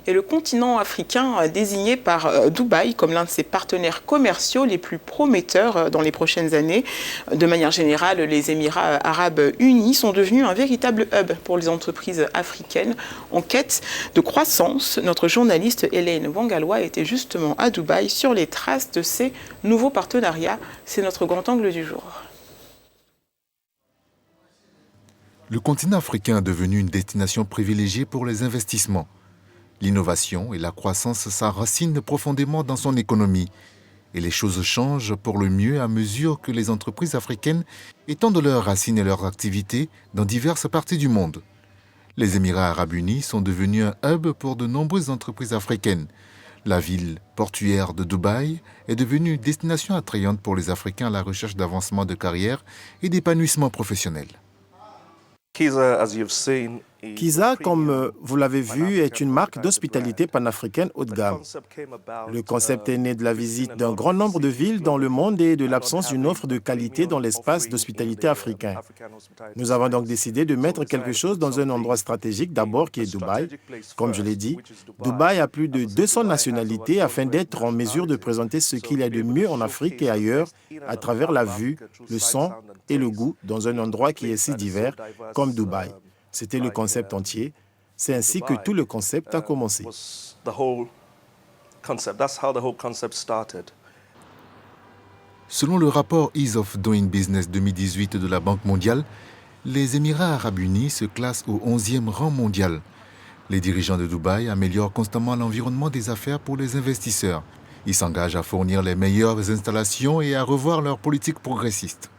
et le continent africain désigné par Dubaï comme l'un de ses partenaires commerciaux les plus prometteurs dans les prochaines années. De manière générale, les Émirats arabes unis sont devenus un véritable hub pour les entreprises africaines en quête de croissance. Notre journaliste Hélène Wangaloa était justement à Dubaï sur les traces de ces nouveaux partenariats. C'est notre grand angle du jour. Le continent africain est devenu une destination privilégiée pour les investissements. L'innovation et la croissance s'enracinent profondément dans son économie. Et les choses changent pour le mieux à mesure que les entreprises africaines étendent leurs racines et leurs activités dans diverses parties du monde. Les Émirats arabes unis sont devenus un hub pour de nombreuses entreprises africaines. La ville portuaire de Dubaï est devenue une destination attrayante pour les Africains à la recherche d'avancement de carrière et d'épanouissement professionnel. Kiza, comme vous l'avez vu, est une marque d'hospitalité panafricaine haut de gamme. Le concept est né de la visite d'un grand nombre de villes dans le monde et de l'absence d'une offre de qualité dans l'espace d'hospitalité africain. Nous avons donc décidé de mettre quelque chose dans un endroit stratégique d'abord qui est Dubaï. Comme je l'ai dit, Dubaï a plus de 200 nationalités afin d'être en mesure de présenter ce qu'il y a de mieux en Afrique et ailleurs à travers la vue, le son et le goût dans un endroit qui est si divers comme Dubaï. C'était le concept entier. C'est ainsi que tout le concept a commencé. Selon le rapport Ease of Doing Business 2018 de la Banque mondiale, les Émirats arabes unis se classent au 11e rang mondial. Les dirigeants de Dubaï améliorent constamment l'environnement des affaires pour les investisseurs. Ils s'engagent à fournir les meilleures installations et à revoir leur politique progressiste.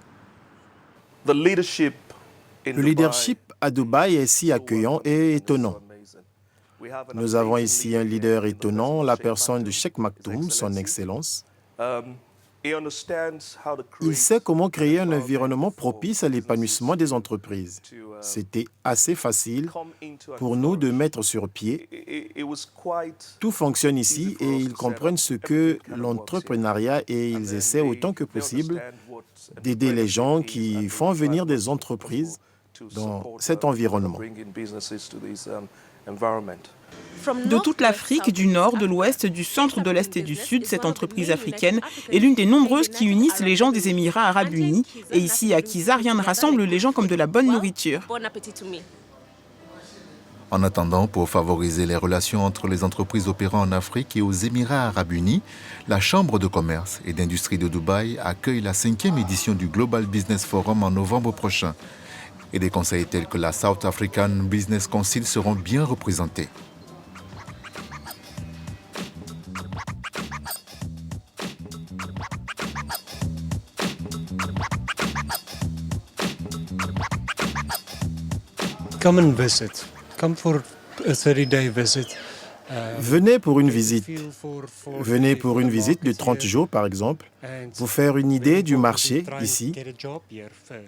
Le leadership à Dubaï est si accueillant et étonnant. Nous avons ici un leader étonnant, la personne de Cheikh Maktoum, son Excellence. Il sait comment créer un environnement propice à l'épanouissement des entreprises. C'était assez facile pour nous de mettre sur pied. Tout fonctionne ici et ils comprennent ce que l'entrepreneuriat et ils essaient autant que possible d'aider les gens qui font venir des entreprises dans cet environnement. De toute l'Afrique, du nord, de l'ouest, du centre, de l'est et du sud, cette entreprise africaine est l'une des nombreuses qui unissent les gens des Émirats arabes unis. Et ici, à Kiza, rien ne rassemble les gens comme de la bonne nourriture. En attendant, pour favoriser les relations entre les entreprises opérant en Afrique et aux Émirats arabes unis, la Chambre de commerce et d'industrie de Dubaï accueille la 5e édition du Global Business Forum en novembre prochain. Et des conseils tels que la South African Business Council seront bien représentés. Come and visit. Come for a 30-day visit. Venez pour une visite. Venez pour une visite de 30 jours, par exemple, vous faire une idée du marché ici.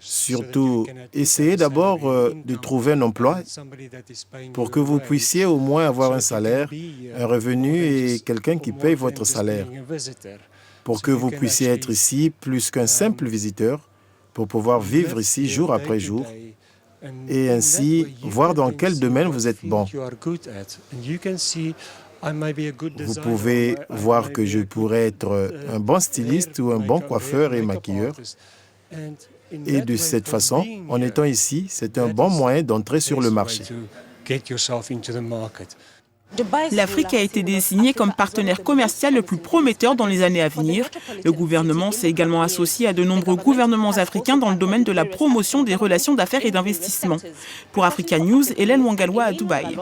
Surtout, essayez d'abord de trouver un emploi pour que vous puissiez au moins avoir un salaire, un revenu et quelqu'un qui paye votre salaire. Pour que vous puissiez être ici plus qu'un simple visiteur, pour pouvoir vivre ici jour après jour. Et ainsi voir dans quel domaine vous êtes bon. Vous pouvez voir que je pourrais être un bon styliste ou un bon coiffeur et maquilleur. Et de cette façon, en étant ici, c'est un bon moyen d'entrer sur le marché. L'Afrique a été désignée comme partenaire commercial le plus prometteur dans les années à venir. Le gouvernement s'est également associé à de nombreux gouvernements africains dans le domaine de la promotion des relations d'affaires et d'investissement. Pour Africa News, Hélène Wangaloa à Dubaï.